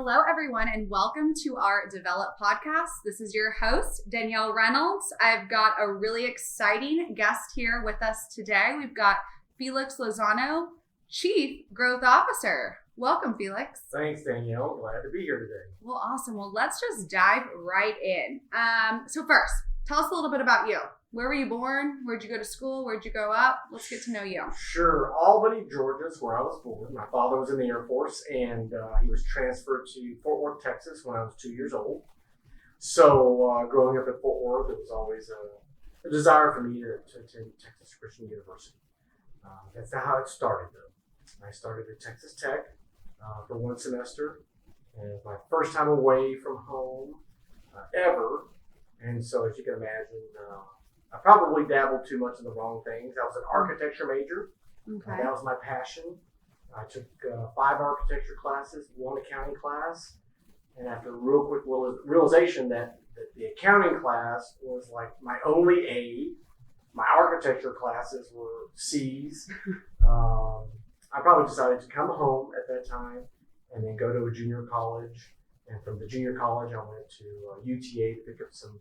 Hello, everyone, and welcome to our Develop podcast. This is your host, Danielle Reynolds. I've got a really exciting guest here with us today. We've got Felix Lozano, Chief Growth Officer. Welcome, Felix. Thanks, Danielle. Glad to be here today. Well, awesome. Well, let's just dive right in. So first, tell us a little bit about you. Where were you born? Where'd you go to school? Where'd you grow up? Let's get to know you. Sure. Albany, Georgia is where I was born. My father was in the Air Force, and he was transferred to Fort Worth, Texas when I was 2 years old. So growing up in Fort Worth, it was always a desire for me to attend Texas Christian University. That's not how it started, though. I started at Texas Tech for one semester, and it was my first time away from home ever. And so, as you can imagine, I probably dabbled too much in the wrong things. I was an architecture major. Okay. That was my passion. I took 5 architecture classes, 1 accounting class, and after a real quick realization that the accounting class was like my only A, my architecture classes were C's. I probably decided to come home at that time and then go to a junior college. And from the junior college, I went to UTA to pick up some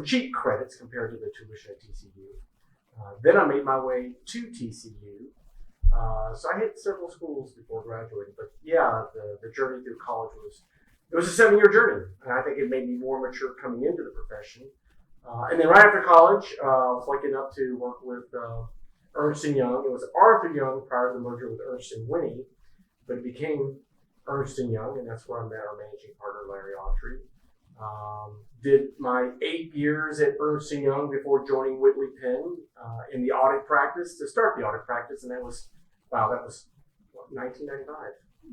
cheap credits compared to the tuition at TCU. Then I made my way to TCU. So I hit several schools before graduating. But yeah, the journey through college was a 7-year journey. And I think it made me more mature coming into the profession. And then right after college, I was lucky enough to work with Ernst & Young. It was Arthur Young prior to the merger with Ernst & Winnie, but it became Ernst & Young, and that's where I met our managing partner, Larry Autry. Did my 8 years at Ernst & Young before joining Whitley, Penn in the audit practice to start the audit practice, and that was 1995.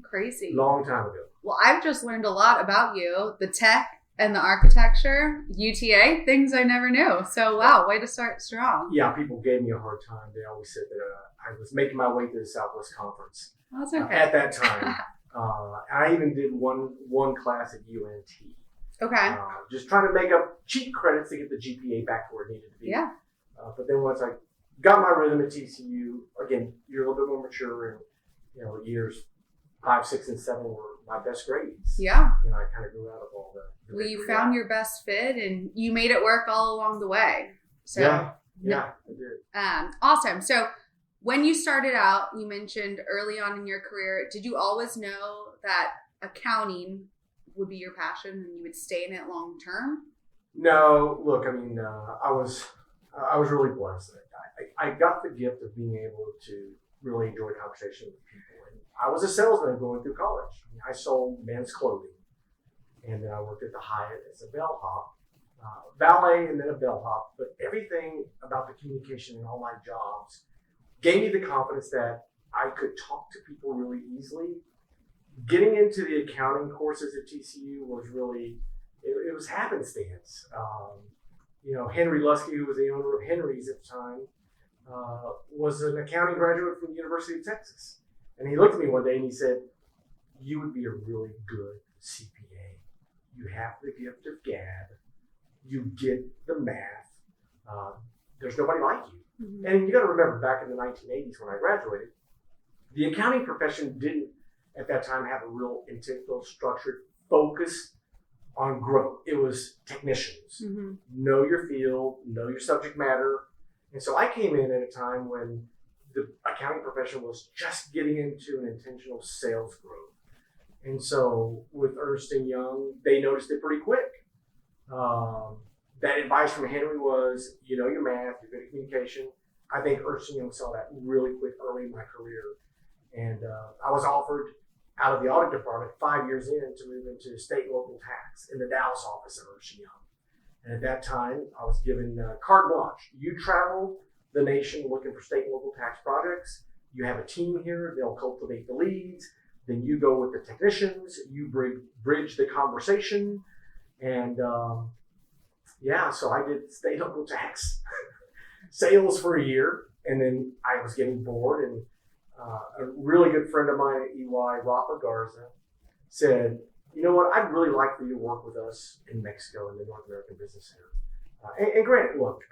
Crazy. Long time ago. Well, I've just learned a lot about you, the tech and the architecture, UTA, things I never knew. So, wow, way to start strong. Yeah, people gave me a hard time. They always said that I was making my way to the Southwest Conference That's okay. at that time. I even did one class at UNT. Okay. Just trying to make up cheap credits to get the GPA back to where it needed to be. Yeah. But then once I got my rhythm at TCU, again, you're a little bit more mature, and years 5, 6, and 7 were my best grades. Yeah. I kind of grew out of all the Well, you found your best fit, and you made it work all along the way. So yeah, I did. Awesome. So when you started out, you mentioned early on in your career, did you always know that accounting would be your passion and you would stay in it long term? No, look, I mean, I was really blessed. I got the gift of being able to really enjoy conversation with people. And I was a salesman going through college. I sold men's clothing, and then I worked at the Hyatt as a bellhop, valet, and then a bellhop. But everything about the communication in all my jobs gave me the confidence that I could talk to people really easily. Getting into the accounting courses at TCU was really, it was happenstance. Henry Lusky, who was the owner of Henry's at the time, was an accounting graduate from the University of Texas. And he looked at me one day and he said, "You would be a really good CPA. You have the gift of gab. You get the math. There's nobody like you." Mm-hmm. And you got to remember, back in the 1980s when I graduated, the accounting profession didn't at that time have a real intentional, structured focus on growth. It was technicians. Mm-hmm. Know your field, know your subject matter. And so I came in at a time when the accounting profession was just getting into an intentional sales growth. And so with Ernst & Young, they noticed it pretty quick. That advice from Henry was, you know your math, you're good at communication. I think Ernst & Young saw that really quick early in my career. And I was offered out of the audit department 5 years in to move into state and local tax in the Dallas office of Ernst & Young. And at that time, I was given carte blanche. You travel the nation looking for state and local tax projects. You have a team here. They'll cultivate the leads. Then you go with the technicians. You bridge the conversation. And so I did state and local tax sales for a year. And then I was getting bored. And a really good friend of mine at EY, Rafa Garza, said, "You know what, I'd really like for you to work with us in Mexico in the North American Business Center." And granted, look,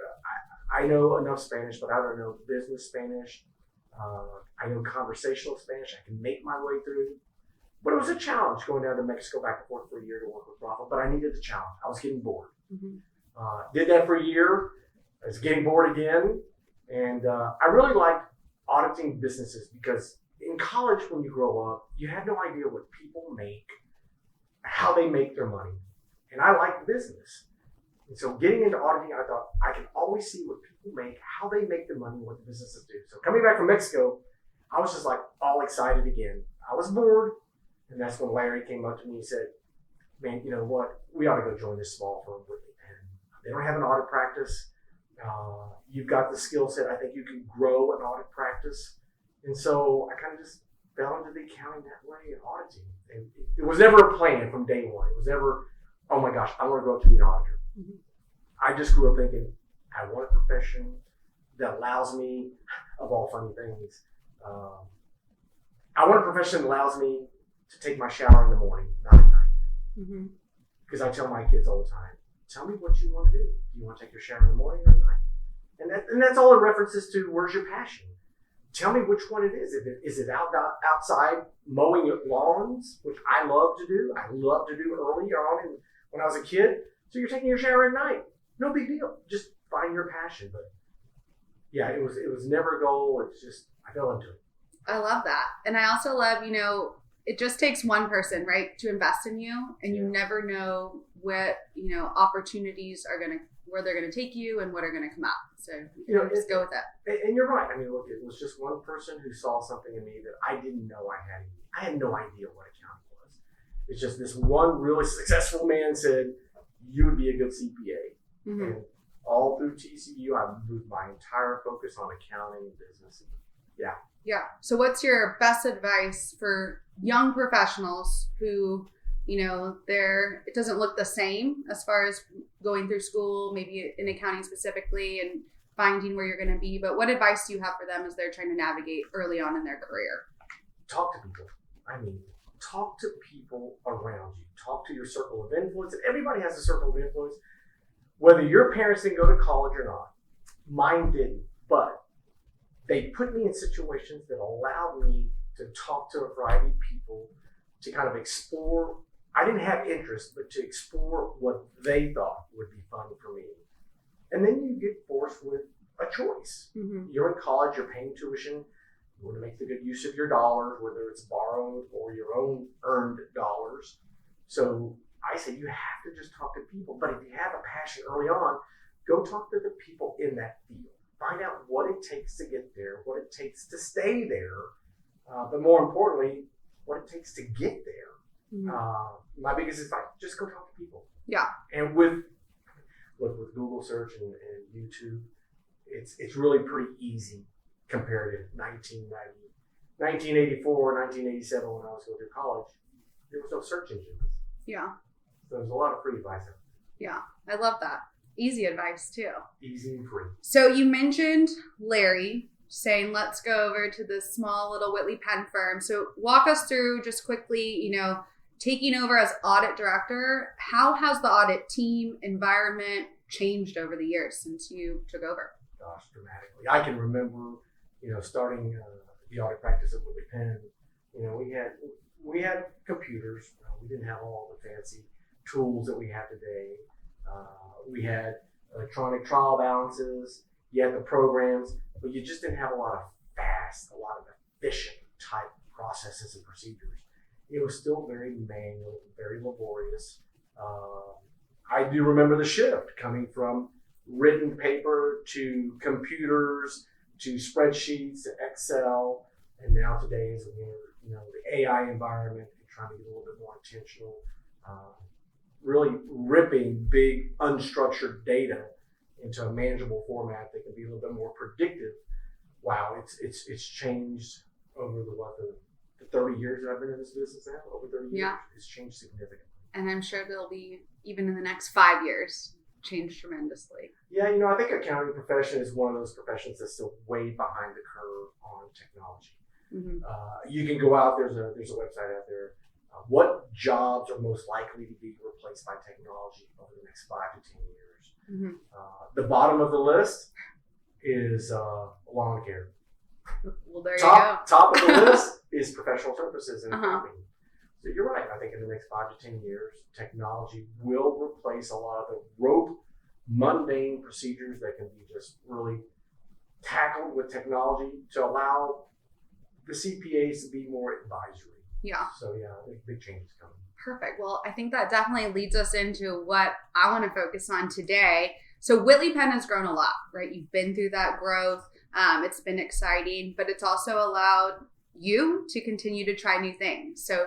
I know enough Spanish, but I don't know business Spanish. I know conversational Spanish. I can make my way through. But it was a challenge going down to Mexico back and forth for a year to work with Rafa, but I needed the challenge. I was getting bored. Mm-hmm. Did that for a year. I was getting bored again. And I really liked auditing businesses because in college, when you grow up, you have no idea what people make, how they make their money. And I like business. And so getting into auditing, I thought I can always see what people make, how they make their money, what the businesses do. So coming back from Mexico, I was just like all excited again. I was bored. And that's when Larry came up to me and said, man, you know what? We ought to go join this small firm, Whitley, Penn. They don't have an audit practice. You've got the skill set. I think you can grow an audit practice. And so I kind of just fell into the accounting that way and auditing. And it was never a plan from day one. It was never, oh my gosh, I want to grow up to be an auditor. Mm-hmm. I just grew up thinking, I want a profession that allows me, of all funny things, I want a profession that allows me to take my shower in the morning, not at night. Because I tell my kids all the time, tell me what you want to do. Do you want to take your shower in the morning or at night? And that's all in references to where's your passion. Tell me which one it is. Is it outside mowing lawns, which I love to do. I love to do early on when I was a kid. So you're taking your shower at night. No big deal. Just find your passion. But yeah, it was never a goal. It's just, I fell into it. I love that. And I also love, it just takes one person, right, to invest in you. And you never know what, opportunities are where they're going to take you and what are going to come out. So just go with it. And you're right. I mean, look, it was just one person who saw something in me that I didn't know I had. I had no idea what accounting was. It's just this one really successful man said, you would be a good CPA. Mm-hmm. And all through TCU, I moved my entire focus on accounting and business. Yeah. Yeah. So what's your best advice for young professionals who, it doesn't look the same as far as going through school, maybe in accounting specifically, and finding where you're going to be. But what advice do you have for them as they're trying to navigate early on in their career? Talk to people. Talk to people around you. Talk to your circle of influence. And everybody has a circle of influence. Whether your parents didn't go to college or not, mine didn't. But they put me in situations that allowed me to talk to a variety of people, to kind of explore. I didn't have interest, but to explore what they thought would be fun for me. And then you get forced with a choice. Mm-hmm. You're in college, you're paying tuition. You want to make the good use of your dollars, whether it's borrowed or your own earned dollars. So I say you have to just talk to people. But if you have a passion early on, go talk to the people in that field. Find out what it takes to get there, what it takes to stay there, but more importantly, what it takes to get there. Mm-hmm. My biggest advice, just go talk to people. Yeah. And with Google search and YouTube, it's really pretty easy compared to 1984, 1987 when I was going through college. There was no search engines. Yeah. So there's a lot of free advice out there. Yeah, I love that. Easy advice too. Easy and free. So you mentioned Larry saying, let's go over to this small little Whitley Penn firm. So walk us through just quickly, taking over as audit director. How has the audit team environment changed over the years since you took over? Gosh, dramatically. I can remember, starting the audit practice at Whitley Penn. We had computers. We didn't have all the fancy tools that we have today. We had electronic trial balances. You had the programs, but you just didn't have a lot of efficient type processes and procedures. It was still very manual, very laborious. I do remember the shift coming from written paper to computers to spreadsheets to Excel, and now today is the AI environment and trying to get a little bit more intentional. Really ripping big unstructured data into a manageable format that can be a little bit more predictive. Wow, it's changed over the 30 years that I've been in this business now. Over 30 years, it's changed significantly. And I'm sure there'll be, even in the next 5 years, change tremendously. Yeah, I think accounting profession is one of those professions that's still way behind the curve on technology. Mm-hmm. You can go out. There's a website out there. What jobs are most likely to be replaced by technology over the next 5 to 10 years? Mm-hmm. The bottom of the list is lawn care. Well, there you go. Top of the list is professional services and accounting. So you're right. I think in the next 5 to 10 years, technology will replace a lot of the rote, mundane procedures that can be just really tackled with technology to allow the CPAs to be more advisory. Yeah. So yeah, I think big changes coming. Perfect. Well, I think that definitely leads us into what I want to focus on today. So Whitley Penn has grown a lot, right? You've been through that growth. It's been exciting, but it's also allowed you to continue to try new things. So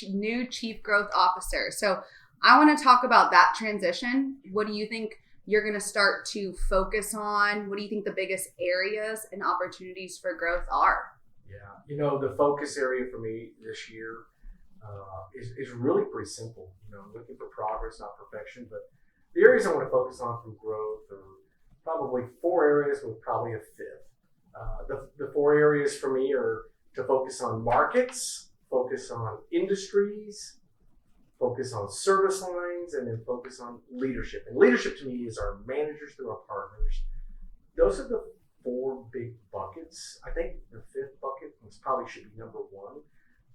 new chief growth officer. So I want to talk about that transition. What do you think you're going to start to focus on? What do you think the biggest areas and opportunities for growth are? Yeah, the focus area for me this year is really pretty simple. I'm looking for progress, not perfection, but the areas I want to focus on from growth are probably 4 areas with probably a 5th. The 4 areas for me are to focus on markets, focus on industries, focus on service lines, and then focus on leadership. And leadership to me is our managers through our partners. Those are the 4 big buckets. I think the 5th bucket, which probably should be number 1,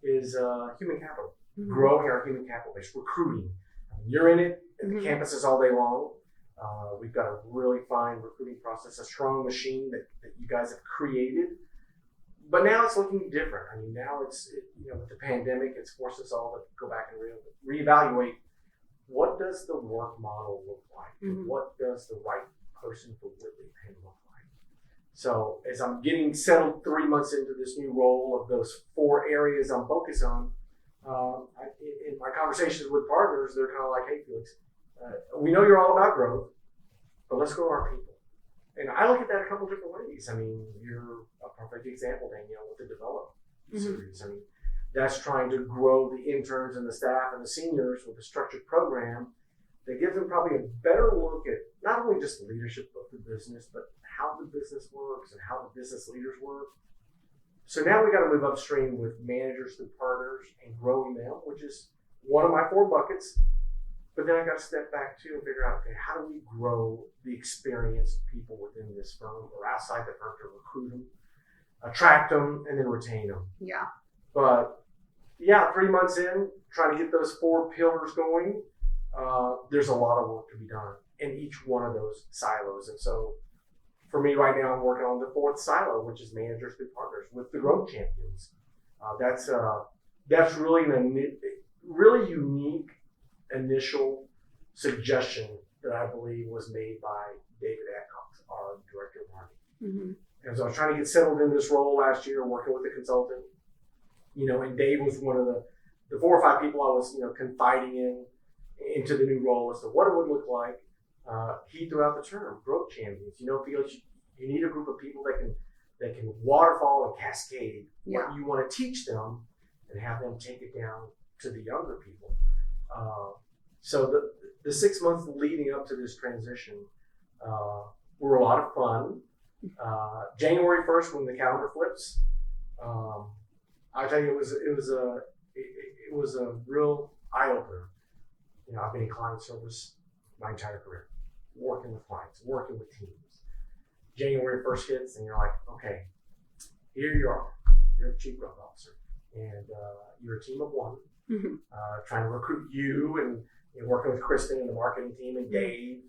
is human capital. Mm-hmm. Growing our human capital base, recruiting. You're in it at the campuses all day long. We've got a really fine recruiting process, a strong machine that you guys have created. But now it's looking different. I mean, now with the pandemic, it's forced us all to go back and reevaluate what does the work model look like? Mm-hmm. What does the right person for Whitley Penn look like? So as I'm getting settled 3 months into this new role of those 4 areas I'm focused on, in my conversations with partners, they're kind of like, hey, Felix, we know you're all about growth, but let's grow our people. And I look at that a couple different ways. I mean, you're a perfect example, Danielle, with the Develop series. I mean, that's trying to grow the interns and the staff and the seniors with a structured program that gives them probably a better look at not only just the leadership of the business, but how the business works and how the business leaders work. So now we got to move upstream with managers through partners and growing them, which is one of my 4 buckets. But then I got to step back too and figure out, okay, how do we grow the experienced people within this firm or outside the firm to recruit them, attract them, and then retain them? Yeah. But yeah, 3 months in, trying to get those 4 pillars going, there's a lot of work to be done in each one of those silos. And so for me right now, I'm working on the 4th silo, which is managers through partners with the growth champions. That's really really unique initial suggestion that I believe was made by David Adcox, our director of marketing. Mm-hmm. And so I was trying to get settled in this role last year, working with a consultant, and Dave was one of the 4 or 5 people I was, confiding into the new role as to what it would look like. He threw out the term growth champions. Felix, you need a group of people that can waterfall and cascade what you want to teach them and have them take it down to the younger people. So the 6 months leading up to this transition were a lot of fun. January 1st, when the calendar flips, I tell you, it was a real eye opener. I've been in client service my entire career, working with clients, working with teams. January 1st hits, and you're like, okay, here you are. You're a chief growth officer, and you're a team of 1. Mm-hmm. Trying to recruit you and working with Kristen and the marketing team and Dave.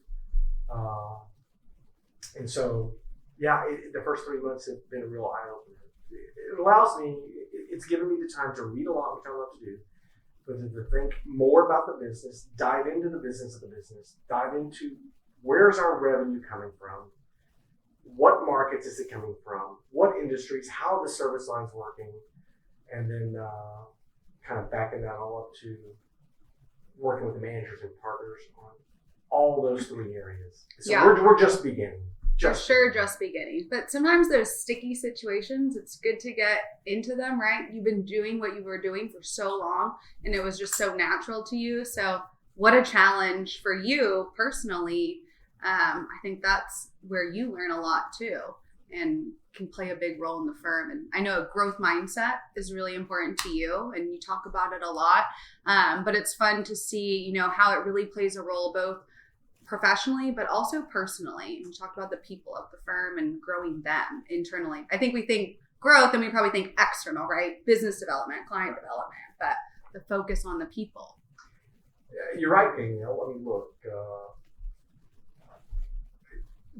And so, the first 3 months have been a real eye-opener. It allows me, it's given me the time to read a lot, which I love to do, but to think more about the business, dive into the business of the business, dive into where's our revenue coming from, what markets is it coming from, what industries, how are the service lines working, and then kind of backing that all up to working with the managers and partners on all those 3 areas. So we're just beginning. Just beginning. But sometimes those sticky situations, it's good to get into them, right? You've been doing what you were doing for so long, and it was just so natural to you. So what a challenge for you personally. I think that's where you learn a lot too, and can play a big role in the firm. And I know a growth mindset is really important to you, and you talk about it a lot. But it's fun to see, how it really plays a role both professionally, but also personally. You talked about the people of the firm and growing them internally. I think we think growth and we probably think external, right? Business development, client development, but the focus on the people. You're right, Danielle. I mean, look,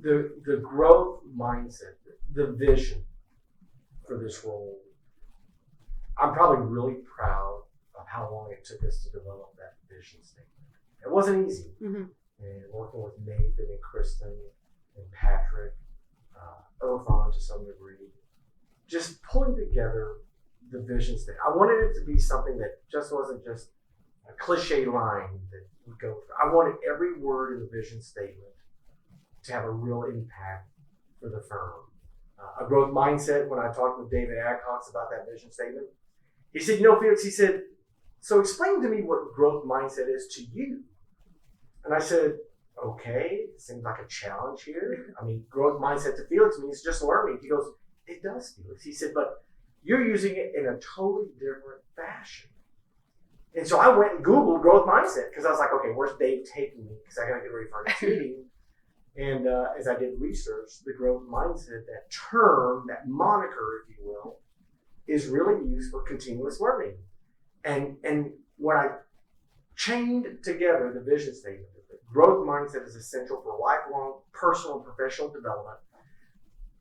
the growth mindset, the vision for this role, I'm probably really proud of how long it took us to develop that vision statement. It wasn't easy. Mm-hmm. And working with Nathan and Kristen and Patrick, Irfan to some degree, just pulling together the vision statement. I wanted it to be something that just wasn't just a cliche line that would go through. I wanted every word in the vision statement to have a real impact for the firm. A growth mindset, when I talked with David Adcox about that vision statement, he said, Felix, he said, so explain to me what growth mindset is to you. And I said, okay, it seems like a challenge here. I mean, growth mindset to Felix means just learning. He goes, it does, Felix. He said, but you're using it in a totally different fashion. And so I went and Googled growth mindset because I was like, okay, where's Dave taking me? Because I got to get ready for our next meeting. And as I did research, the growth mindset, that term, that moniker, if you will, is really used for continuous learning. And when I chained together the vision statement, the growth mindset is essential for lifelong personal and professional development,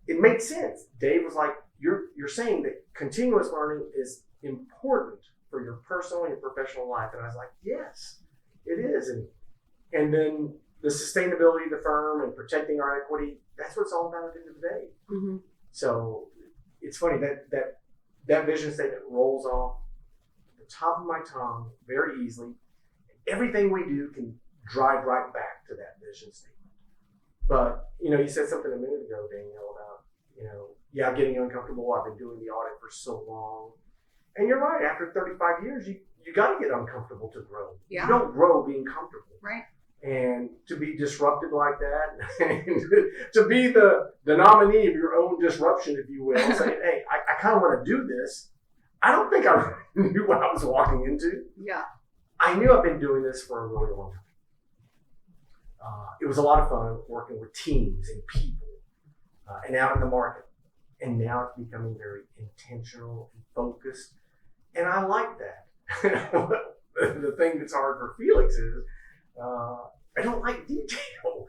it made sense. Dave was like, you're saying that continuous learning is important for your personal and your professional life. And I was like, yes, it is. And then the sustainability of the firm and protecting our equity, that's what it's all about at the end of the day. Mm-hmm. So it's funny that vision statement rolls off the top of my tongue very easily. Everything we do can drive right back to that vision statement. But, you said something a minute ago, Danielle, about, getting uncomfortable. I've been doing the audit for so long. And you're right, after 35 years, you got to get uncomfortable to grow. Yeah. You don't grow being comfortable. Right. And to be disrupted like that, and to be the nominee of your own disruption, if you will, saying, hey, I kind of want to do this. I don't think I really knew what I was walking into. Yeah. I knew I've been doing this for a really long time. It was a lot of fun working with teams and people and out in the market. And now it's becoming very intentional and focused. And I like that. The thing that's hard for Felix is I don't like detail.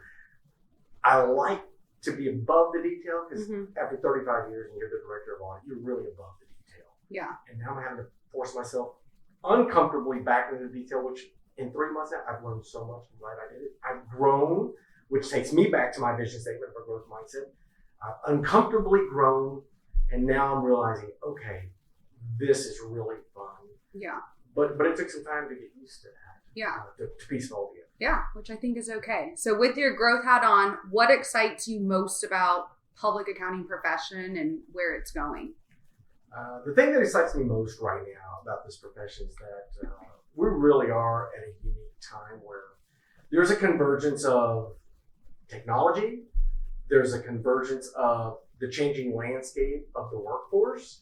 I like to be above the detail because after 35 years and you're the director of audit, you're really above the detail. Yeah. And now I'm having to force myself uncomfortably back into the detail, which in 3 months now, I've learned so much. I'm glad I did it. I've grown, which takes me back to my vision statement for growth mindset. I've uncomfortably grown, and now I'm realizing, okay, this is really fun. Yeah. But it took some time to get used to that. Yeah. To piece it all together. Yeah, which I think is okay. So with your growth hat on, what excites you most about public accounting profession and where it's going? The thing that excites me most right now about this profession is that we really are at a unique time where there's a convergence of technology, there's a convergence of the changing landscape of the workforce,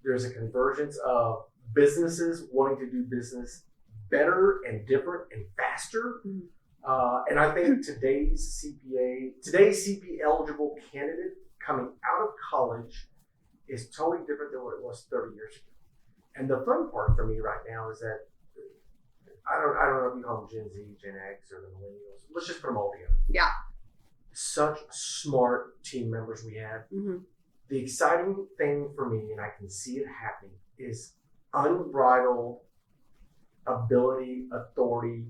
there's a convergence of businesses wanting to do business better and different and faster. Mm-hmm. And I think today's CP eligible candidate coming out of college is totally different than what it was 30 years ago. And the fun part for me right now is that I don't know if you call them Gen Z, Gen X, or the millennials. Let's just put them all together. Yeah. Such smart team members we have. Mm-hmm. The exciting thing for me, and I can see it happening, is unbridled ability, authority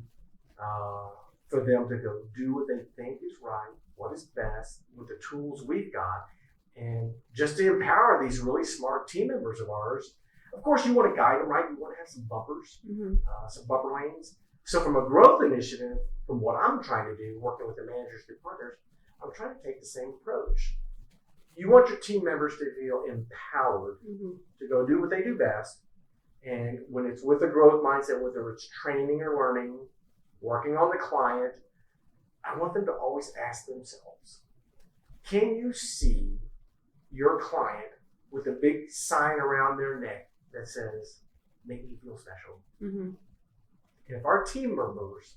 for them to go do what they think is right, what is best with the tools we've got, and just to empower these really smart team members of ours. Of course, you want to guide them, right? You want to have some bumpers, some bumper lanes. So from a growth initiative, from what I'm trying to do, working with the managers and partners, I'm trying to take the same approach. You want your team members to feel empowered to go do what they do best. And when it's with a growth mindset, whether it's training or learning, working on the client, I want them to always ask themselves, can you see your client with a big sign around their neck that says, make me feel special? Mm-hmm. And if our team members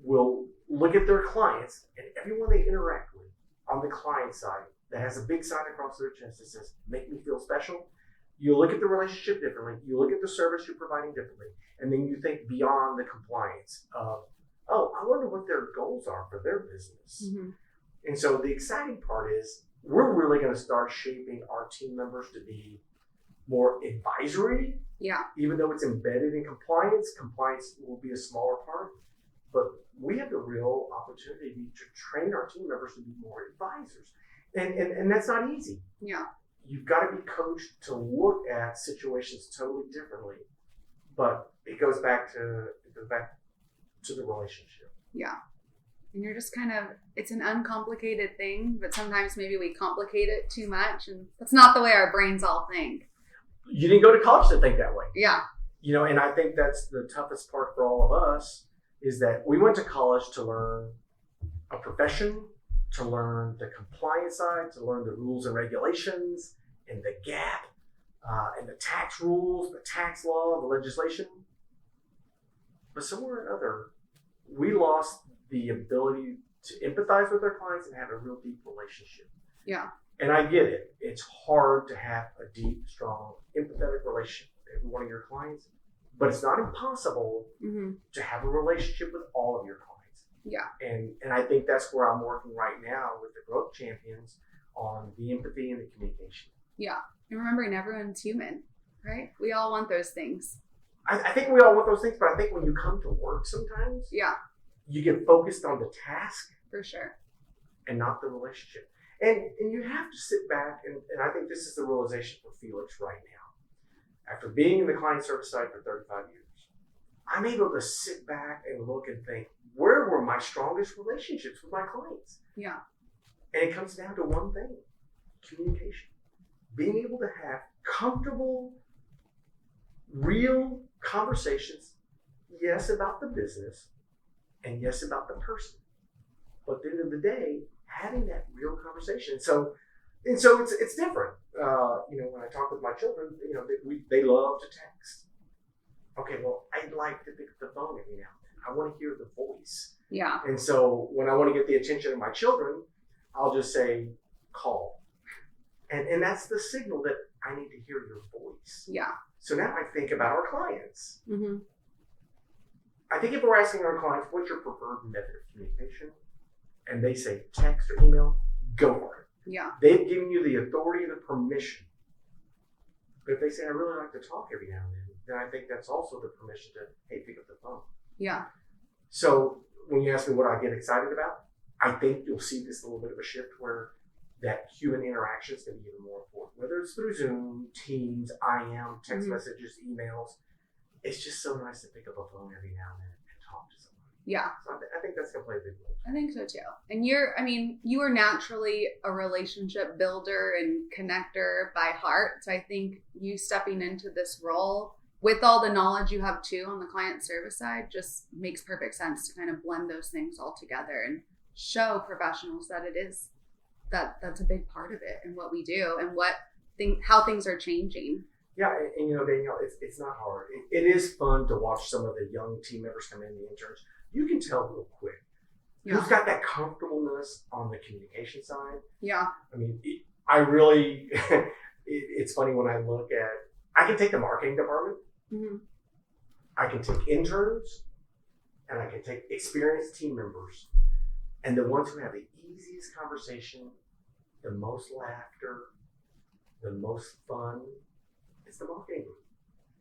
will look at their clients and everyone they interact with on the client side that has a big sign across their chest that says, make me feel special, You look at the relationship differently. You look at the service you're providing differently. And then you think beyond the compliance of, oh, I wonder what their goals are for their business. Mm-hmm. And so the exciting part is we're really going to start shaping our team members to be more advisory. Yeah. Even though it's embedded in compliance, compliance will be a smaller part. But we have the real opportunity to train our team members to be more advisors. And that's not easy. Yeah. You've got to be coached to look at situations totally differently. But it goes back to the relationship. Yeah. And you're just kind of, it's an uncomplicated thing, but sometimes maybe we complicate it too much, and that's not the way our brains all think. You didn't go to college to think that way. Yeah. And I think that's the toughest part for all of us, is that we went to college to learn a profession, to learn the compliance side, to learn the rules and regulations and the gap and the tax rules, the tax law, the legislation. But somewhere or another, we lost the ability to empathize with our clients and have a real deep relationship. Yeah. And I get it. It's hard to have a deep, strong, empathetic relationship with every one of your clients, but it's not impossible to have a relationship with all of your clients. Yeah. And I think that's where I'm working right now with the growth champions on the empathy and the communication. Yeah. And remembering everyone's human, right? We all want those things. I think we all want those things, but I think when you come to work sometimes, you get focused on the task. For sure. And not the relationship. And you have to sit back, and I think this is the realization for Felix right now. After being in the client service side for 35 years, I'm able to sit back and look and think, where were my strongest relationships with my clients? Yeah. And it comes down to one thing: communication. Being able to have comfortable, real conversations, yes, about the business, and yes, about the person. But at the end of the day, having that real conversation. So it's different. When I talk with my children, they love to text. Okay, well, I'd like to pick up the phone every now and then. I want to hear the voice. Yeah. And so when I want to get the attention of my children, I'll just say, call. And that's the signal that I need to hear your voice. Yeah. So now I think about our clients. Mm-hmm. I think if we're asking our clients, what's your preferred method of communication? And they say text or email, go for it. Yeah. They've given you the authority and the permission. But if they say, I really like to talk every now and then I think that's also the permission to, hey, pick up the phone. Yeah. So when you ask me what I get excited about, I think you'll see this little bit of a shift where that human interaction is going to be even more important. Whether it's through Zoom, Teams, IM, text messages, emails, it's just so nice to pick up a phone every now and then and talk to somebody. Yeah. So I think that's going to play a big role. I think so too. And you are naturally a relationship builder and connector by heart. So I think you stepping into this role with all the knowledge you have too on the client service side just makes perfect sense to kind of blend those things all together and show professionals that it is that's a big part of it and what we do and how things are changing. Yeah, and Danielle, it's not hard. It is fun to watch some of the young team members come in, the interns. You can tell real quick who's got that comfortableness on the communication side. Yeah. I mean, it's funny when I look at, I can take the marketing department, I can take interns, and I can take experienced team members. And the ones who have the easiest conversation, the most laughter, the most fun, it's the marketing group.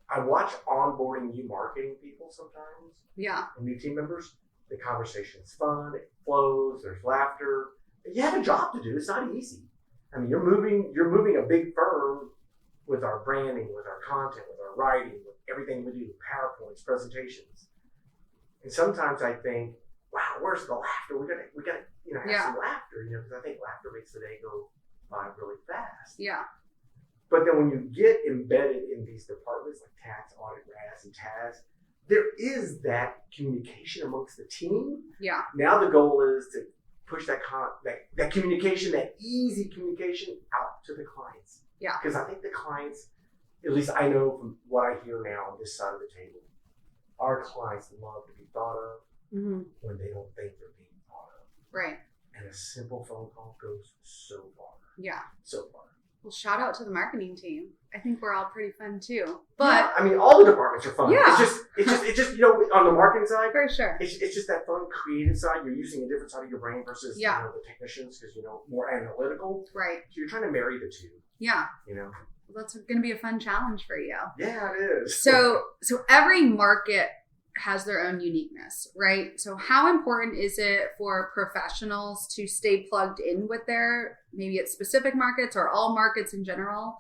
I watch onboarding new marketing people sometimes. Yeah. And new team members. The conversation's fun, it flows, there's laughter. You have a job to do. It's not easy. I mean, you're moving a big firm with our branding, with our content, with our writing, with everything we do, PowerPoints, presentations. And sometimes I think, wow, where's the laughter? We gotta have some laughter, because I think laughter makes the day go by really fast. Yeah. But then when you get embedded in these departments like tax, audit, RAS, and TAS, there is that communication amongst the team. Yeah. Now the goal is to push that communication, that easy communication out to the clients. Yeah. Because I think the clients, at least I know from what I hear now on this side of the table, our clients love to be thought of when they don't think they're being thought of. Right. And a simple phone call goes so far. Yeah. So far. Well, shout out to the marketing team. I think we're all pretty fun too. But I mean, all the departments are fun. Yeah. It's just on the marketing side, for sure. it's just that fun, creative side. You're using a different side of your brain versus the technicians because more analytical. Right. So you're trying to marry the two. Yeah. Well, that's going to be a fun challenge for you. Yeah, it is. So every market has their own uniqueness, right? So how important is it for professionals to stay plugged in with maybe it's specific markets or all markets in general,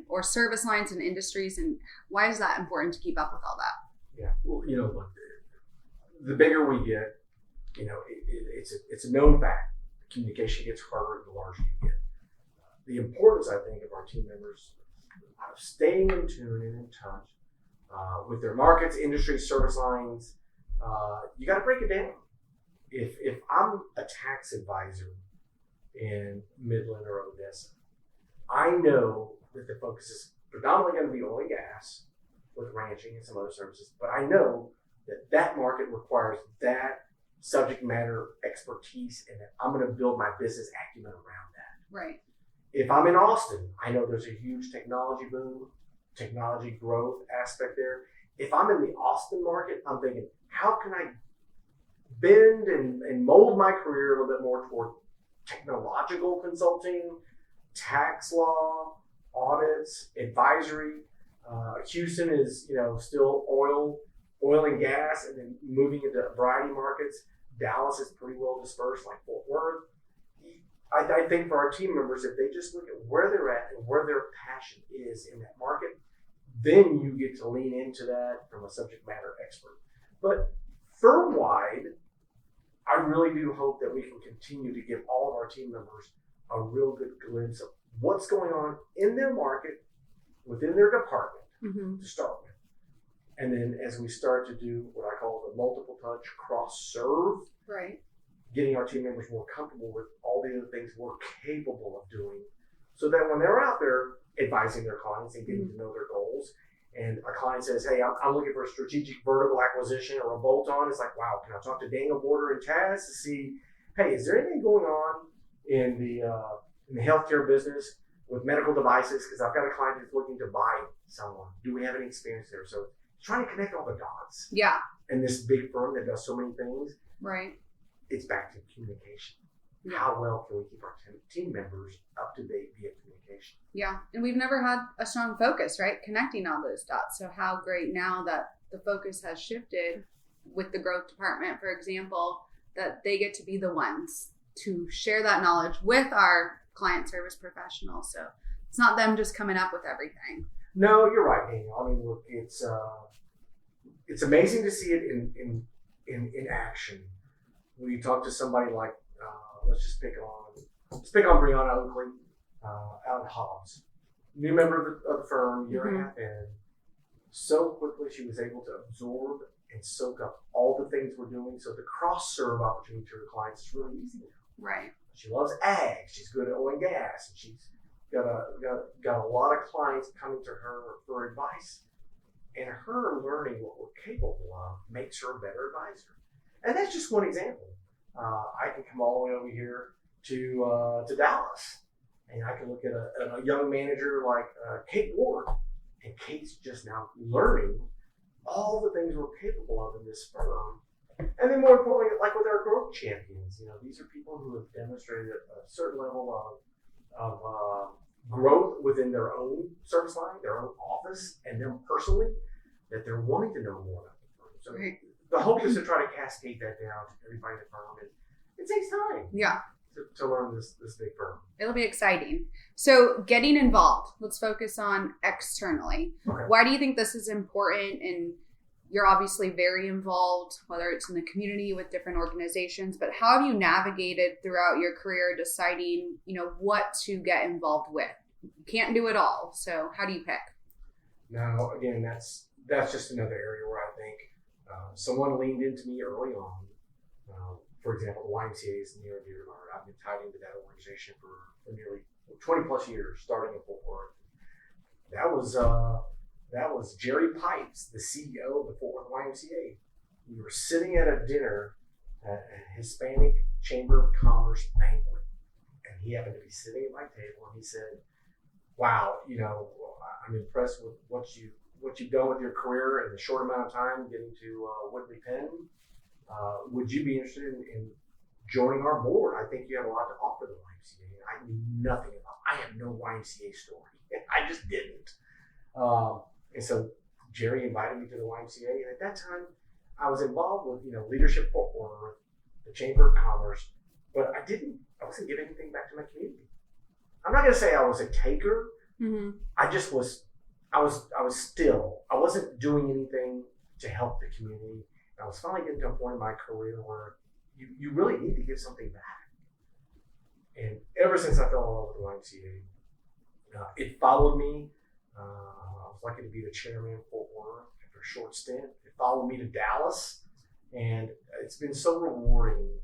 or service lines and industries, and why is that important to keep up with all that? Yeah, well, look, the bigger we get, it's a known fact. Communication gets harder the larger you get. The importance, I think, of our team members of staying in tune and in touch with their markets, industry, service lines, you got to break it down. If I'm a tax advisor in Midland or Odessa, I know that the focus is predominantly going to be oil and gas with ranching and some other services, but I know that market requires that subject matter expertise and that I'm going to build my business acumen around that. Right. If I'm in Austin, I know there's a huge technology boom, technology growth aspect there. If I'm in the Austin market, I'm thinking, how can I bend and mold my career a little bit more toward technological consulting, tax law, audits, advisory. Houston is, still oil and gas, and then moving into a variety of markets. Dallas is pretty well dispersed, like Fort Worth. I think for our team members, if they just look at where they're at and where their passion is in that market, then you get to lean into that from a subject matter expert. But firm-wide, I really do hope that we can continue to give all of our team members a real good glimpse of what's going on in their market, within their department, to start with. And then as we start to do what I call the multiple touch cross-serve, right, getting our team members more comfortable with all the other things we're capable of doing, so that when they're out there advising their clients and getting to know their goals, and a client says, hey, I'm looking for a strategic vertical acquisition or a bolt-on, it's like, wow, can I talk to Daniel Border and Taz to see, hey, is there anything going on in the healthcare business with medical devices? Because I've got a client who's looking to buy someone. Do we have any experience there? So trying to connect all the dots. Yeah. And this big firm that does so many things. Right. It's back to communication. Yeah. How well can we keep our team members up to date via communication? Yeah. And we've never had a strong focus, right? Connecting all those dots. So how great now that the focus has shifted with the growth department, for example, that they get to be the ones to share that knowledge with our client service professionals. So it's not them just coming up with everything. No, you're right, Daniel. I mean, look, it's amazing to see it in action. When you talk to somebody like, let's pick on Brianna Oakley out in Hobbs, new member of the firm, year and a half in. So quickly she was able to absorb and soak up all the things we're doing. So the cross-serve opportunity to her clients is really easy now. Right. She loves ag. She's good at oil and gas, and she's got a lot of clients coming to her for advice. And her learning what we're capable of makes her a better advisor. And that's just one example. I can come all the way over here to Dallas, and I can look at a young manager like Kate Ward, and Kate's just now learning all the things we're capable of in this firm. And then more importantly, like with our growth champions, these are people who have demonstrated a certain level of growth within their own service line, their own office, and them personally, that they're wanting to know more about the firm. So the hope is to try to cascade that down to everybody in the firm. And it takes time. Yeah. To learn this big firm. It'll be exciting. So getting involved, let's focus on externally. Okay. Why do you think this is important? And you're obviously very involved, whether it's in the community with different organizations, but how have you navigated throughout your career deciding, what to get involved with? You can't do it all. So how do you pick? Now, again, that's just another area where I think someone leaned into me early on. For example, the YMCA is near and dear to my heart. I've been tied into that organization for nearly 20 plus years, starting in Fort Worth. That was Jerry Pipes, the CEO of the Fort Worth YMCA. We were sitting at a dinner at a Hispanic Chamber of Commerce banquet, and he happened to be sitting at my table, and he said, "Wow, I'm impressed with what you've done with your career in a short amount of time, getting to Whitley, Penn. Would you be interested in joining our board? I think you have a lot to offer the YMCA." And I knew nothing about. I have no YMCA story. I just didn't. And so Jerry invited me to the YMCA, and at that time, I was involved with leadership Fort Worth, the Chamber of Commerce, but I wasn't giving anything back to my community. I'm not going to say I was a taker. Mm-hmm. I just was. I wasn't doing anything to help the community. And I was finally getting to a point in my career where you really need to give something back. And ever since I fell in love with the YMCA, it followed me. I was lucky to be the chairman of Fort Worth after a short stint. It followed me to Dallas, and it's been so rewarding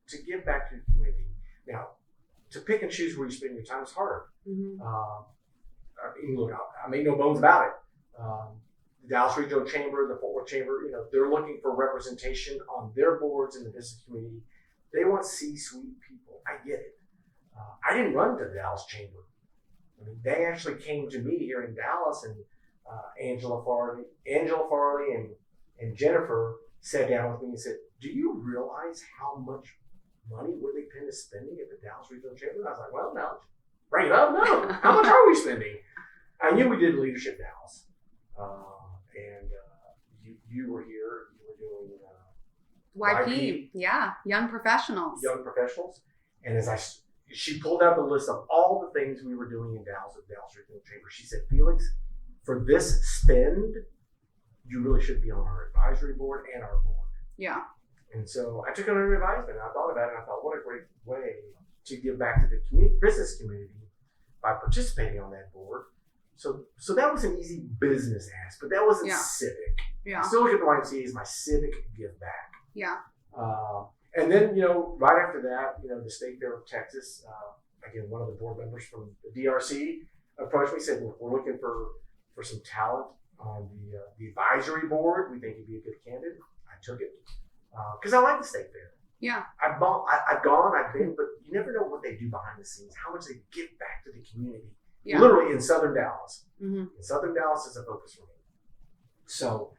to give back to the community. Now, to pick and choose where you spend your time is hard. Mm-hmm. Look, I make no bones about it. The Dallas Regional Chamber, the Fort Worth Chamber, they're looking for representation on their boards in the business community. They want C-suite people. I get it. I didn't run to the Dallas Chamber. I mean, they actually came to me here in Dallas, and Angela Farley and Jennifer sat down with me and said, "Do you realize how much money Whitley Penn is spending at the Dallas Regional Chamber?" And I was like, "Well, now bring it up. No, how much are we spending?" I knew we did Leadership Dallas, and you were here. You were doing YP, yeah, young professionals, and she pulled out the list of all the things we were doing in Dallas at the Dallas Regional Chamber. She said, "Felix, for this spend, you really should be on our advisory board and our board." Yeah. And so I took it under advisement, and I thought about it, and I thought, what a great way to give back to the business community by participating on that board. So that was an easy business ask, but that wasn't civic. Yeah. I still look at the YMCA as my civic give back. Yeah. And then, right after that, the State Fair of Texas, again, one of the board members from the DRC approached me and said, "We're looking for some talent on the advisory board. We think you'd be a good candidate." I took it because I like the State Fair. Yeah. I've been, but you never know what they do behind the scenes, how much they give back to the community. Yeah. Literally in Southern Dallas. Mm-hmm. And Southern Dallas is a focus for me. So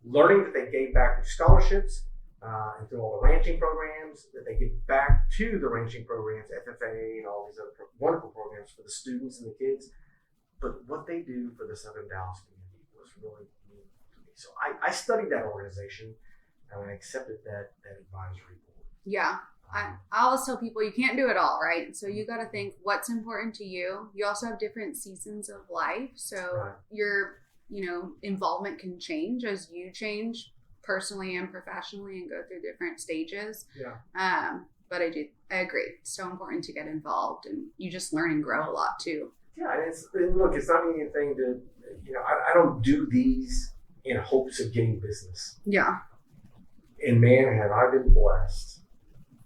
learning that they gave back through scholarships and through all the ranching programs, that they give back to the ranching programs, FFA and all these other wonderful programs for the students and the kids. But what they do for the Southern Dallas community was really meaningful to me. So I studied that organization, and I accepted that advisory board. Yeah. I always tell people you can't do it all, right? So you got to think what's important to you. You also have different seasons of life. So your, involvement can change as you change personally and professionally and go through different stages. Yeah. But I agree. It's so important to get involved, and you just learn and grow a lot too. Yeah. And look, it's not anything to, I don't do these in hopes of getting business. Yeah. And man, have I been blessed.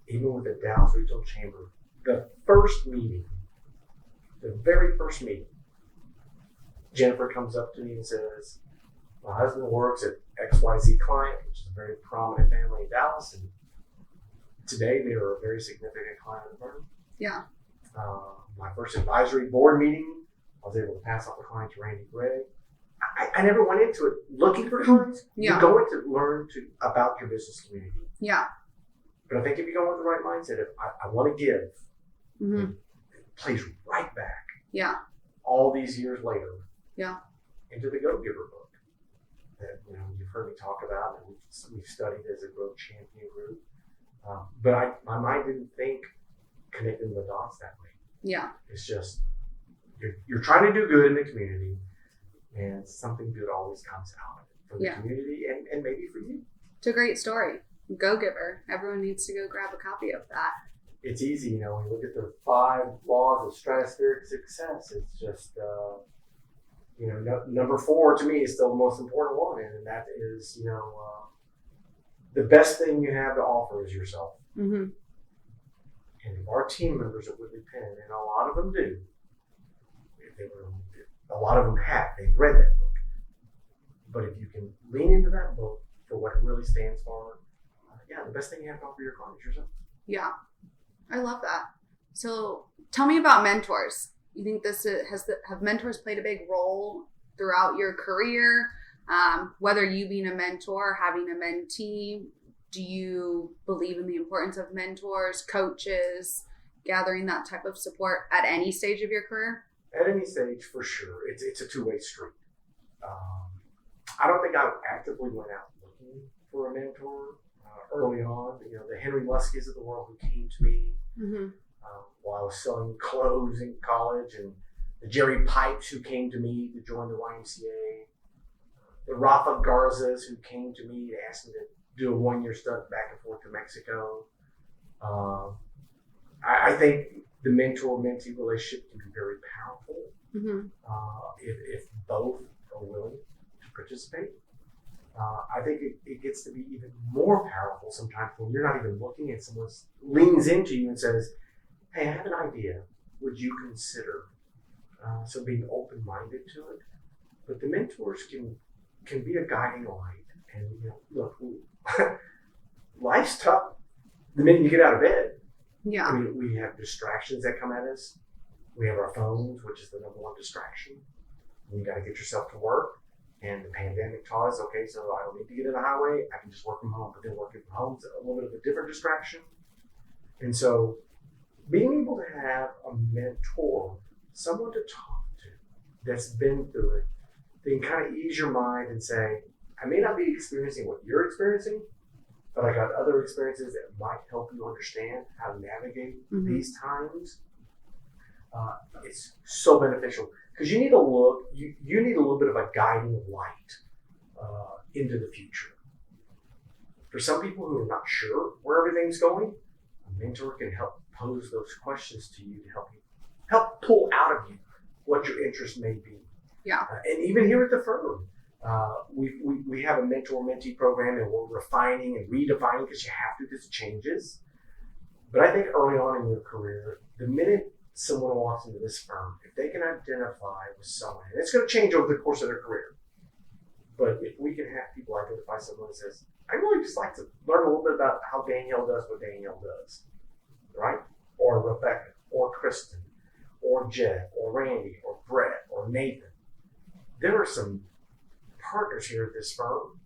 Even with the Dallas Regional Chamber, the very first meeting, Jennifer comes up to me and says, "My husband works at XYZ Client, which is a very prominent family in Dallas, and today they are a very significant client of the firm." Yeah. My first advisory board meeting, I was able to pass off the client to Randy Gray. I never went into it looking for clients. Yeah. You go in to learn about your business community. Yeah. But I think if you go with the right mindset, if I want to give, mm-hmm. it plays right back. Yeah. All these years later. Yeah. Into the Go Giver book that you've heard me talk about, and we've studied as a growth champion group. But my mind didn't think connecting the dots that way. Yeah. It's just you're trying to do good in the community, and something good always comes out for the community and maybe for you. It's a great story. Go Giver. Everyone needs to go grab a copy of that. It's easy, when you look at the 5 laws of stratospheric success, it's just, number 4 to me is still the most important one, and that is, the best thing you have to offer is yourself. Mm-hmm. And if our team members at Whitley Penn, and a lot of them do, they've read that book. But if you can lean into that book for what it really stands for, the best thing you have to offer your client is yourself. Yeah. I love that. So Tell me about mentors. You think have mentors played a big role throughout your career? Whether you being a mentor, having a mentee, do you believe in the importance of mentors, coaches, gathering that type of support at any stage of your career? At any stage, for sure. It's a two-way street. I don't think I actively went out looking for a mentor early on. The Henry Muskies of the world who came to me while I was selling clothes in college, and the Jerry Pipes who came to me to join the YMCA, the Rafa Garzas who came to me to ask me to do a one-year stunt back and forth to Mexico. I think the mentor-mentee relationship can be very powerful if both are willing to participate. I think it gets to be even more powerful sometimes when you're not even looking and someone leans into you and says, hey, I have an idea. Would you consider? So being open-minded to it. But the mentors can be a guiding light. And look, life's tough the minute you get out of bed. Yeah. I mean, we have distractions that come at us. We have our phones, which is the number one distraction. And you got to get yourself to work. And the pandemic taught us, okay, so I don't need to get in the highway. I can just work from home. But then working from home is a little bit of a different distraction. And so being able to have a mentor, someone to talk to that's been through it, they can kind of ease your mind and say, I may not be experiencing what you're experiencing, but I got other experiences that might help you understand how to navigate these times. It's so beneficial because you need you need a little bit of a guiding light into the future. For some people who are not sure where everything's going, a mentor can help pose those questions to you to help pull out of you what your interest may be. Yeah. And even here at the firm, we have a mentor-mentee program, and we're refining and redefining because you have to, because it changes. But I think early on in your career, the minute someone walks into this firm, if they can identify with someone, and it's going to change over the course of their career, but if we can have people identify someone who says, I really just like to learn a little bit about how Danielle does what Danielle does, right? Or Rebecca, or Kristen, or Jeff, or Randy, or Brett, or Nathan. There are some partners here at this firm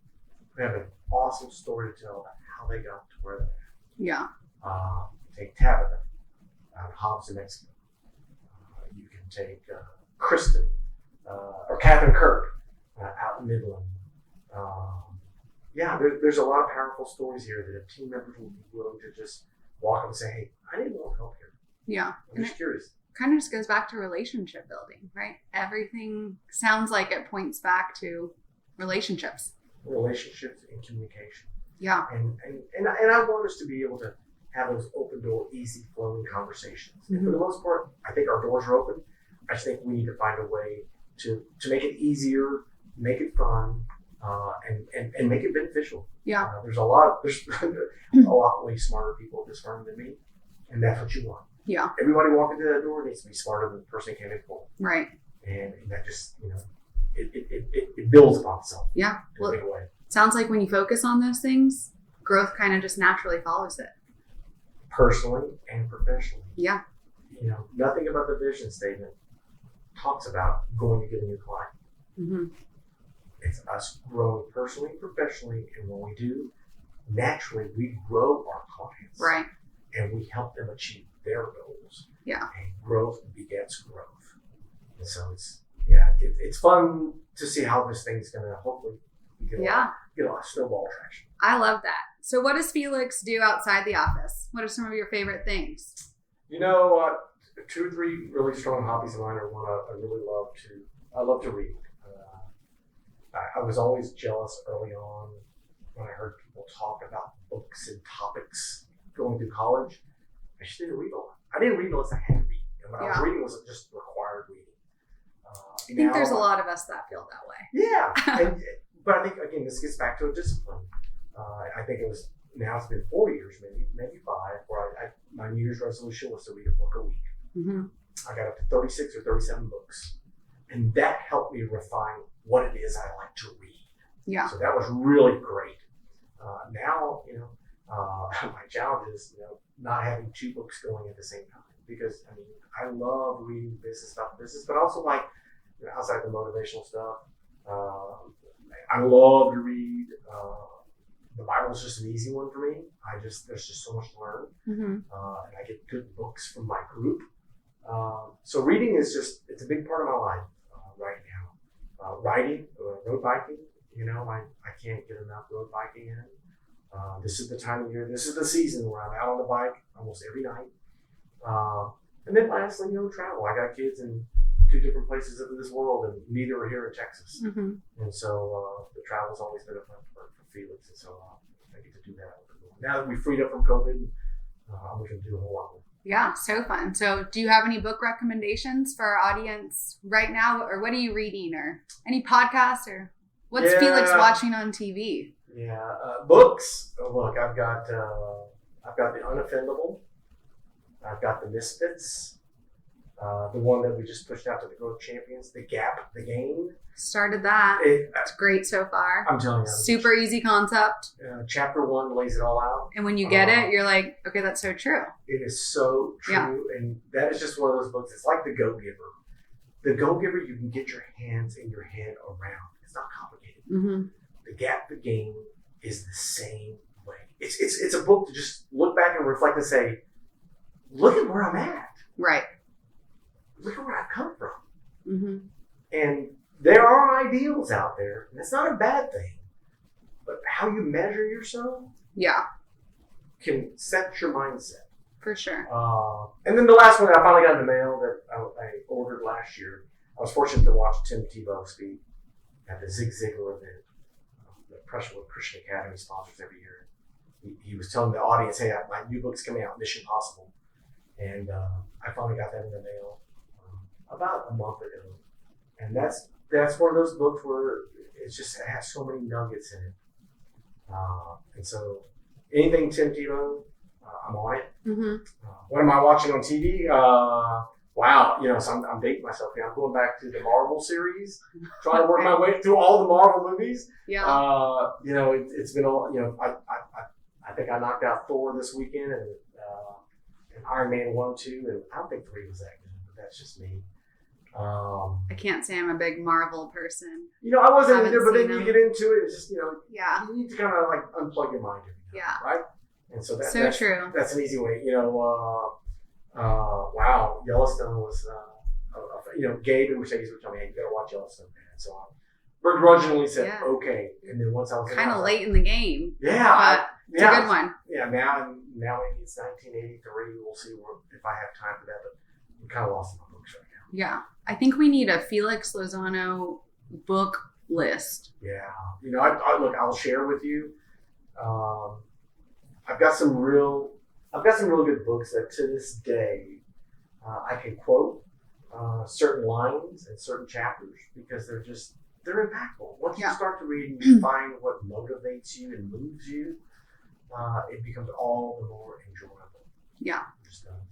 who have an awesome story to tell about how they got to where they're at. Yeah. Take Tabitha out of Hobbs, New Mexico. You can take Kristen or Catherine Kirk out in Midland. There's a lot of powerful stories here that if team members will be willing to just walk up and say, hey, I need a little help here. Yeah. I'm just curious. Kind of just goes back to relationship building, right? Everything sounds like it points back to relationships. Relationships and communication. Yeah. And I want us to be able to have those open door, easy flowing conversations. And for the most part, I think our doors are open. I just think we need to find a way to make it easier, make it fun, and make it beneficial. Yeah. There's a lot way smarter people at this firm than me, and that's what you want. Yeah. Everybody walking through that door needs to be smarter than the person who came in for. Right. And that just, it builds upon itself. Yeah. In a big way. Sounds like when you focus on those things, growth kind of just naturally follows it. Personally and professionally. Yeah. Nothing about the vision statement talks about going to get a new client. Mm-hmm. It's us growing personally and professionally, and when we do, naturally we grow our clients. Right. And we help them achieve their goals. Yeah. And growth begets growth. And so it's fun to see how this thing's going to hopefully get a lot of snowball traction. I love that. So what does Felix do outside the office? What are some of your favorite things? 2 or 3 really strong hobbies of mine are one I love to read. I was always jealous early on when I heard people talk about books and topics going through college. I just didn't read a lot. I didn't read unless I had to read. And when I was reading, it was just required reading. I think there's a lot of us that feel that way. Yeah. But I think, again, this gets back to a discipline. I think it's been 4 years, maybe 5, where my New Year's resolution was to read a book a week. Mm-hmm. I got up to 36 or 37 books. And that helped me refine what it is I like to read. Yeah. So that was really great. Now, my challenge is, not having 2 books going at the same time. because I mean, I love reading business about business, but also like outside the motivational stuff. I love to read. The Bible is just an easy one for me. There's just so much to learn, and I get good books from my group. So reading is it's a big part of my life right now. Riding, road biking. I can't get enough road biking in. This is the time of year. This is the season where I'm out on the bike almost every night. And then lastly, travel. I got kids in 2 different places of this world, and neither are here in Texas. And so the travel's always been a fun for Felix, and so I get to do that. Now that we freed up from COVID, we can do a whole lot more. Yeah, so fun. So do you have any book recommendations for our audience right now, or what are you reading, or any podcasts, or what's Felix watching on TV? Yeah, books. Look, I've got The Unoffendable. I've got The Misfits. The one that we just pushed out to the Growth Champions, The Gap, The Game. Started that. It's great so far. I'm telling you. Super easy concept. Chapter 1 lays it all out. And when you get it, you're like, okay, that's so true. It is so true. Yeah. And that is just one of those books. It's like The Go-Giver. The Go-Giver, you can get your hands and your head around. It's not complicated. The Gap, The Game is the same way. It's a book to just look back and reflect and say, look at where I'm at. Right. Look at where I've come from. And there are ideals out there, and it's not a bad thing. But how you measure yourself can set your mindset. For sure. And then the last one that I finally got in the mail that I ordered last year, I was fortunate to watch Tim Tebow speak at the Zig Ziglar event that Christian Academy sponsors every year. He was telling the audience, hey, my new book's coming out, Mission Possible. And I finally got that in the mail about a month ago. And that's one of those books where it has so many nuggets in it. And so anything Tim Tebow, I'm on it. What am I watching on TV? Wow, so I'm dating myself here. I'm going back to the Marvel series, trying to work my way through all the Marvel movies. Yeah. It's been I think I knocked out Thor this weekend and Iron Man 1, 2, and I don't think 3 was that good, but that's just me. I can't say I'm a big Marvel person. I wasn't either, but then you get into it, it's just, you need to kind of like unplug your mind every now, right? And so that's true. That's an easy way. Wow, Yellowstone was, Gabe and Mercedes were telling me, hey, you got to watch Yellowstone, man. So I begrudgingly said, okay. And then once I was kind of late in the game. Yeah. It's a good one. Yeah, now maybe it's 1983. We'll see if I have time for that, but I'm kind of lost in my books right now. Yeah. I think we need a Felix Lozano book list. Yeah. I'll share with you. I've got some real good books that to this day I can quote certain lines and certain chapters because they're impactful. Once you start to read and you find what motivates you and moves you, it becomes all the more enjoyable. Yeah.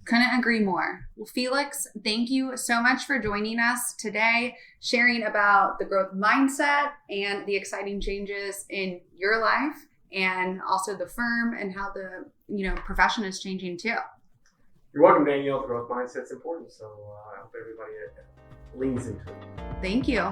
Couldn't agree more. Well, Felix, thank you so much for joining us today, sharing about the growth mindset and the exciting changes in your life and also the firm and how the profession is changing too. You're welcome, Danielle. The growth mindset's important, so I hope everybody leans into it. Thank you.